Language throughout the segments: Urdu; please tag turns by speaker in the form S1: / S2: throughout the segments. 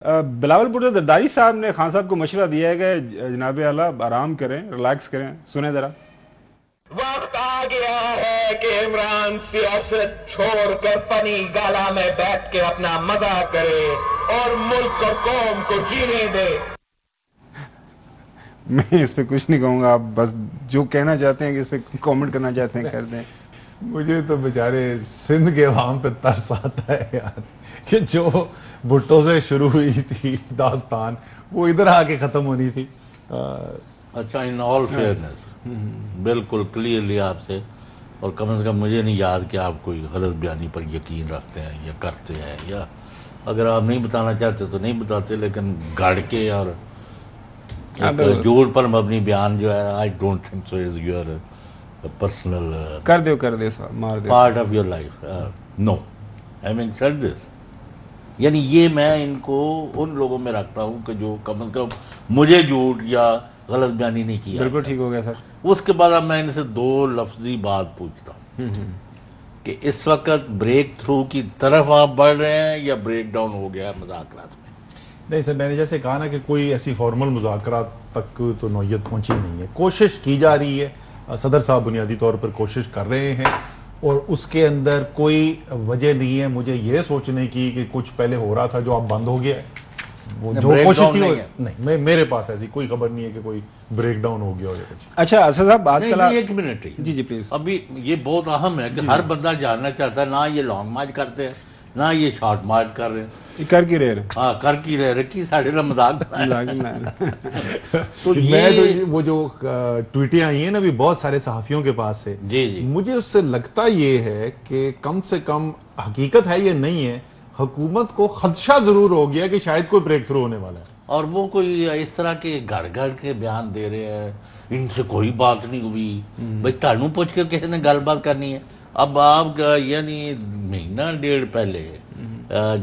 S1: بلاول بھٹو زرداری صاحب نے خان صاحب کو مشورہ دیا ہے کہ جناب اعلیٰ آرام کریں، ریلیکس کریں، سنیں ذرا۔
S2: وقت آ گیا ہے کہ عمران سیاست چھوڑ کر فنی گالا میں بیٹھ کے اپنا مزہ کرے اور ملک اور قوم کو جینے دے۔
S1: میں اس پہ کچھ نہیں کہوں گا، آپ بس جو کہنا چاہتے ہیں کہ اس پہ کامنٹ کرنا چاہتے ہیں کر دیں۔
S3: مجھے تو بیچارے سندھ کے عوام پہ ترس آتا ہے یار، کہ جو بھٹو سے شروع ہوئی تھی داستان وہ ادھر آ کے ختم ہونی تھی۔
S4: اچھا، ان آل فیئرنیس بالکل کلیئرلی آپ سے، اور کم از کم مجھے نہیں یاد کہ آپ کوئی غلط بیانی پر یقین رکھتے ہیں یا کرتے ہیں، یا اگر آپ نہیں بتانا چاہتے تو نہیں بتاتے، لیکن گاڑ کے اور ایک جھوٹ پر مبنی بیان جو ہے I don't think so is your personal
S1: کر دو صاحب، مار دو
S4: part of your life. No, having said this, یعنی یہ میں ان کو ان لوگوں میں رکھتا ہوں کہ جو کم از کم مجھے جھوٹ یا غلط بیانی نہیں کیا۔
S1: بالکل ٹھیک ہو گیا سر۔
S4: اس کے بعد اب میں ان سے دو لفظی بات پوچھتا ہوں کہ اس وقت بریک تھرو کی طرف آپ بڑھ رہے ہیں یا بریک ڈاؤن ہو گیا ہے مذاکرات میں؟
S3: نہیں سر، میں نے جیسے کہا نا کہ کوئی ایسی فارمل مذاکرات تک تو نوعیت پہنچی نہیں ہے، کوشش کی جا رہی ہے، صدر صاحب بنیادی طور پر کوشش کر رہے ہیں، اور اس کے اندر کوئی وجہ نہیں ہے مجھے یہ سوچنے کی کہ کچھ پہلے ہو رہا تھا جو اب بند ہو گیا ہے۔ وہ جو کوشش کی نہیں، میرے پاس ایسی کوئی خبر نہیں ہے کہ کوئی بریک ڈاؤن ہو گیا ہو یا کچھ۔
S1: اچھا اسد صاحب، آج کل
S4: ایک منٹ،
S1: جی پلیز،
S4: ابھی یہ بہت اہم ہے کہ ہر بندہ جاننا چاہتا ہے، نہ یہ لانگ مارچ کرتے ہیں نہ یہ شارٹ مارچ کر رہے ہیں،
S1: کر کی رہے
S4: ہاں کر کی رہے کہ ساڑھے رمضان
S3: تو میں تو وہ جو ٹویٹیں آئی ہیں نا بھی بہت سارے صحافیوں کے پاس سے،
S4: جی
S3: مجھے اس سے لگتا یہ ہے کہ کم سے کم حقیقت ہے یہ نہیں ہے، حکومت کو خدشہ ضرور ہو گیا کہ شاید کوئی بریک تھرو ہونے والا ہے،
S4: اور وہ کوئی اس طرح کے گھر گھر کے بیان دے رہے ہیں، ان سے کوئی بات نہیں ہوئی، بھائی تانوں پوچھ کے کسی نے گل بات کرنی ہے۔ اب آپ یعنی مہینہ ڈیڑھ پہلے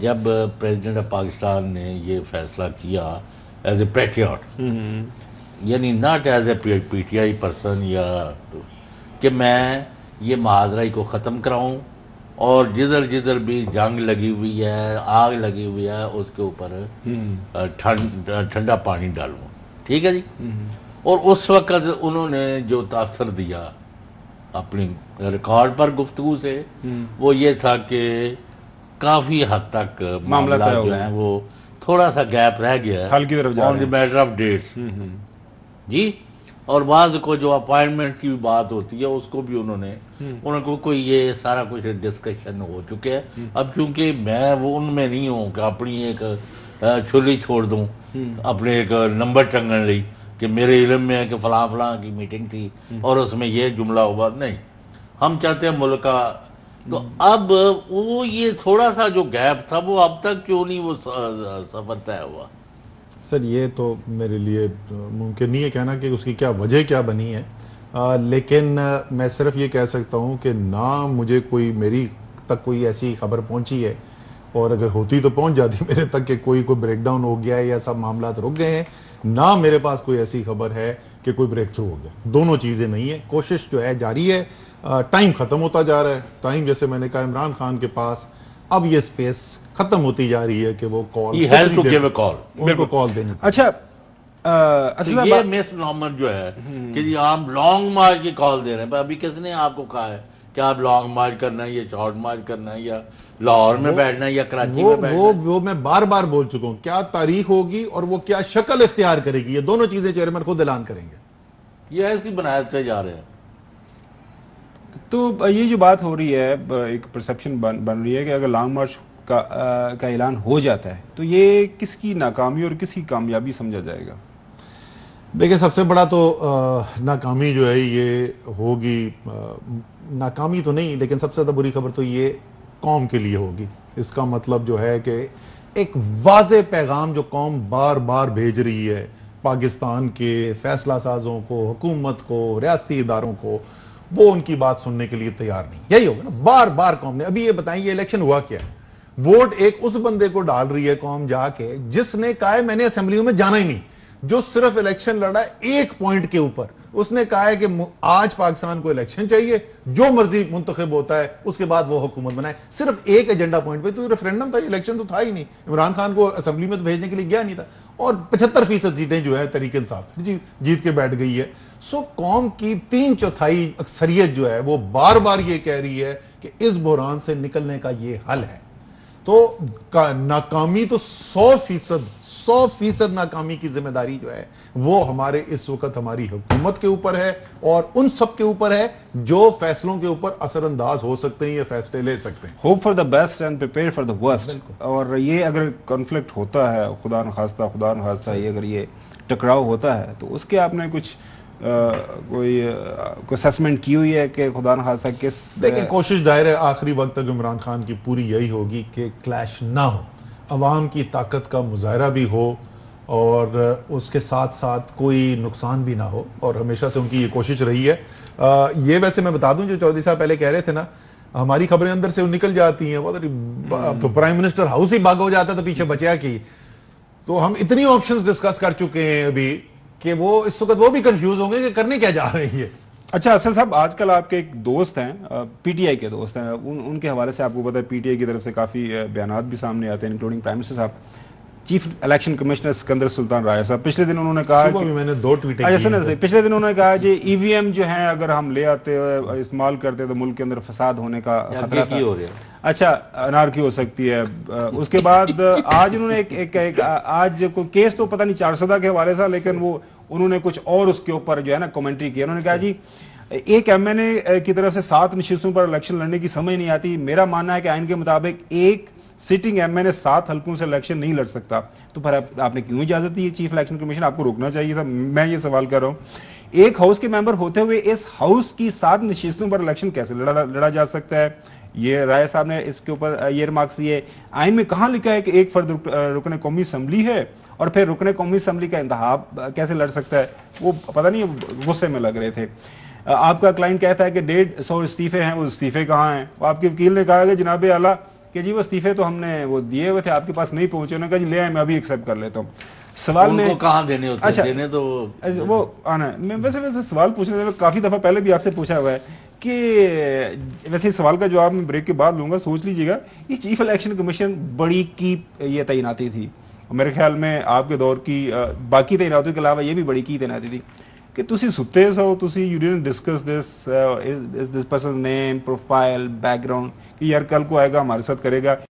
S4: جب پریزیڈنٹ آف پاکستان نے یہ فیصلہ کیا ایز اے پیٹریوٹ، یعنی not as a P T I person, یا کہ میں یہ معاذرائی کو ختم کراؤں اور جدھر جدھر بھی جنگ لگی ہوئی ہے، آگ لگی ہوئی ہے، اس کے اوپر ٹھنڈا پانی ڈالوں، ٹھیک ہے جی۔ اور اس وقت انہوں نے جو تاثر دیا اپنی ریکارڈ پر گفتگو سے، وہ یہ تھا کہ کافی حد تک معاملات جو ہیں وہ تھوڑا سا گیپ رہ گیا ہے آن دی میٹر آف ڈیٹس جی، اور بعض کو جو اپائنٹمنٹ کی بات ہوتی ہے اس کو بھی انہوں کو کوئی یہ سارا کچھ ڈسکشن ہو چکے ہیں۔ اب چونکہ میں وہ ان میں نہیں ہوں کہ اپنی ایک چھلی چھوڑ دوں اپنے ایک نمبر ٹنگن لی کہ میرے علم میں ہے کہ فلاں فلاں کی میٹنگ تھی اور اس میں یہ جملہ ہوا، نہیں، ہم چاہتے ہیں ملک کا۔ تو اب وہ یہ تھوڑا سا جو گیپ تھا وہ اب تک کیوں نہیں وہ سفر طے ہوا؟
S3: سر یہ تو میرے لیے ممکن نہیں ہے کہنا کہ اس کی کیا وجہ کیا بنی ہے، لیکن میں صرف یہ کہہ سکتا ہوں کہ نہ مجھے کوئی میری تک کوئی ایسی خبر پہنچی ہے، اور اگر ہوتی تو پہنچ جاتی میرے تک کہ کوئی بریک ڈاؤن ہو گیا ہے یا سب معاملات رک گئے ہیں، نہ میرے پاس کوئی ایسی خبر ہے کہ کوئی بریک تھرو ہو گیا۔ دونوں چیزیں نہیں ہیں، کوشش جو ہے جاری ہے، ٹائم ختم ہوتا جا رہا ہے، ٹائم جیسے میں نے کہا عمران خان کے پاس اب یہ سپیس ختم ہوتی جا رہی ہے کہ وہ کال ان کو کال دینی۔
S1: اچھا
S4: یہ مس نامر جو ہے کہ جی آپ لانگ مارچ کی کال دے رہے ہیں، ابھی کس نے آپ کو کہا ہے کہ آپ لانگ مارچ کرنا ہے یا شارٹ مارچ کرنا ہے یا لاہور میں بیٹھنا ہے یا کراچی میں بیٹھنا ہے؟
S3: وہ میں بار بار بول چکا ہوں، کیا تاریخ ہوگی اور وہ کیا شکل اختیار کرے گی، یہ دونوں چیزیں چیئرمین خود اعلان کریں گے۔
S4: یہ اس کی بنیاد سے جا رہے ہیں۔
S1: تو یہ جو بات ہو رہی ہے، ایک پرسپشن بن رہی ہے کہ اگر لانگ مارچ کا اعلان ہو جاتا ہے تو یہ کس کی ناکامی اور کس کی کامیابی سمجھا جائے گا؟
S3: دیکھیں سب سے بڑا تو ناکامی جو ہے یہ ہوگی، ناکامی تو نہیں لیکن سب سے زیادہ بری خبر تو یہ قوم کے لیے ہوگی۔ اس کا مطلب جو ہے کہ ایک واضح پیغام جو قوم بار بار بھیج رہی ہے پاکستان کے فیصلہ سازوں کو، حکومت کو، ریاستی اداروں کو، وہ ان کی بات سننے کے لیے تیار نہیں، یہی ہوگا نا۔ بار بار قوم نے، ابھی یہ بتائیں یہ الیکشن ہوا کیا ہے؟ ووٹ ایک اس بندے کو ڈال رہی ہے قوم جا کے جس نے کہا ہے میں نے اسمبلیوں میں جانا ہی نہیں، جو صرف الیکشن لڑا ہے ایک پوائنٹ کے اوپر. اس نے کہا ہے کہ آج پاکستان کو الیکشن چاہیے, جو مرضی منتخب ہوتا ہے اس کے بعد وہ حکومت بنائے, صرف ایک ایجنڈا پوائنٹ پہ. تو ریفرینڈم تھا, الیکشن تو تھا ہی نہیں, عمران خان کو اسمبلی میں بھیجنے کے لیے گیا نہیں تھا, اور 75% سیٹیں جو ہے تحریک انصاف جیت کے بیٹھ گئی ہے. سو قوم کی 3/4 اکثریت جو ہے وہ بار بار یہ کہہ رہی ہے کہ اس بحران سے نکلنے کا یہ حل ہے. تو ناکامی تو 100% ناکامی کی ذمہ داری جو ہے وہ ہمارے اس وقت ہماری حکومت کے اوپر ہے, اور ان سب کے اوپر ہے جو فیصلوں کے اوپر اثر انداز ہو سکتے ہیں یا فیصلے لے سکتے ہیں.
S1: Hope for the best and prepare for the worst. اور یہ اگر کنفلکٹ ہوتا ہے, خدا نخواستہ یہ اگر یہ ٹکراؤ ہوتا ہے, تو اس کے آپ نے کچھ کوئی اسیسمنٹ کی ہوئی ہے کہ خدا نخواستہ کس؟
S3: دیکھیں, کوشش ظاہر ہے آخری وقت تک عمران خان کی پوری یہی ہوگی کہ کلیش نہ ہو, عوام کی طاقت کا مظاہرہ بھی ہو, اور اس کے ساتھ ساتھ کوئی نقصان بھی نہ ہو, اور ہمیشہ سے ان کی یہ کوشش رہی ہے. یہ ویسے میں بتا دوں جو چودھری صاحب پہلے کہہ رہے تھے نا, ہماری خبریں اندر سے نکل جاتی ہیں, تو پرائم منسٹر ہاؤس ہی بھاگ ہو جاتا تو پیچھے بچیا کی. تو ہم اتنی آپشنز ڈسکس کر چکے ہیں ابھی کہ وہ اس وقت وہ بھی کنفیوز ہوں گے کہ کرنے کیا جا رہی ہے.
S1: اچھا اسد صاحب, آج کل آپ کے ایک دوست ہیں, پی ٹی آئی کے دوست ہیں, ان کے حوالے سے آپ کو پتا ہے پی ٹی آئی کی طرف سے کافی بیانات بھی سامنے آتے ہیں, انکلوڈنگ پرائم منسٹر صاحب, چیف الیکشن کمشنر سکندر سلطان رائے صاحب. پچھلے دن انہوں نے کہا
S3: کہ میں نے 2 ٹویٹیں
S1: پچھلے دن انہوں نے کہا جی ای وی ایم جو ہیں اگر ہم لے آتے استعمال کرتے تو ملک کے اندر فساد ہونے کا خطرہ تھا. اچھا, انارکی ہو سکتی ہے. اس کے بعد آج انہوں نے آج کوئی کیس تو پتہ نہیں 400 کے حوالے سے, لیکن وہ انہوں نے کچھ اور اس کے اوپر جو ہے نا کمنٹری کی. انہوں نے کہا جی ایک ایم این اے کی طرف سے 7 نشستوں پر الیکشن لڑنے کی سمجھ نہیں آتی. میرا ماننا ہے کہ آئین کے مطابق ایک سٹنگ ایم این اے 7 حلقوں سے الیکشن نہیں لڑ سکتا. تو پھر آپ نے کیوں اجازت دی؟ چیف الیکشن کمیشن آپ کو روکنا چاہیے تھا. میں یہ سوال کر رہا ہوں, ایک ہاؤس کے ممبر ہوتے ہوئے اس ہاؤس کی 7 نشستوں پر الیکشن کیسے لڑا جا سکتا ہے؟ یہ رائے صاحب نے اس کے اوپر یہ ریمارکس دیے. آئین میں کہاں لکھا ہے کہ ایک فرد رکن قومی اسمبلی ہے اور پھر رکن قومی اسمبلی کا انتخاب کیسے لڑ سکتا ہے؟ وہ پتہ نہیں غصے میں لگ رہے تھے. آپ کا کلائنٹ کہتا ہے کہ 150 استعفے ہیں, وہ استعفے کہاں ہیں؟ آپ کے وکیل نے کہا کہ جناب اعلیٰ کہ جی وہ استعفے تو ہم نے وہ دیے ہوئے تھے, آپ کے پاس نہیں پہنچے. انہوں نے کہا جی لے آئے, میں ابھی ایکسیپٹ کر لیتا ہوں. سوال میں
S4: کہاں دینے ہوتے ہیں, دینے تو
S1: وہ آنا ہے. میں ویسے سوال پوچھنے سے کافی دفعہ پہلے بھی آپ سے پوچھا ہوا ہے کہ ویسے سوال کا جواب میں بریک کے بعد لوں گا, سوچ لیجیے گا. یہ چیف الیکشن کمیشن بڑی کی یہ تعیناتی تھی, میرے خیال میں آپ کے دور کی باقی تعیناتیوں کے علاوہ یہ بھی بڑی کی تعیناتی تھی کہ تسی ستے سو, تسی you didn't discuss this persons name, profile, background, کہ یار کل کو آئے گا ہمارے ساتھ کرے گا.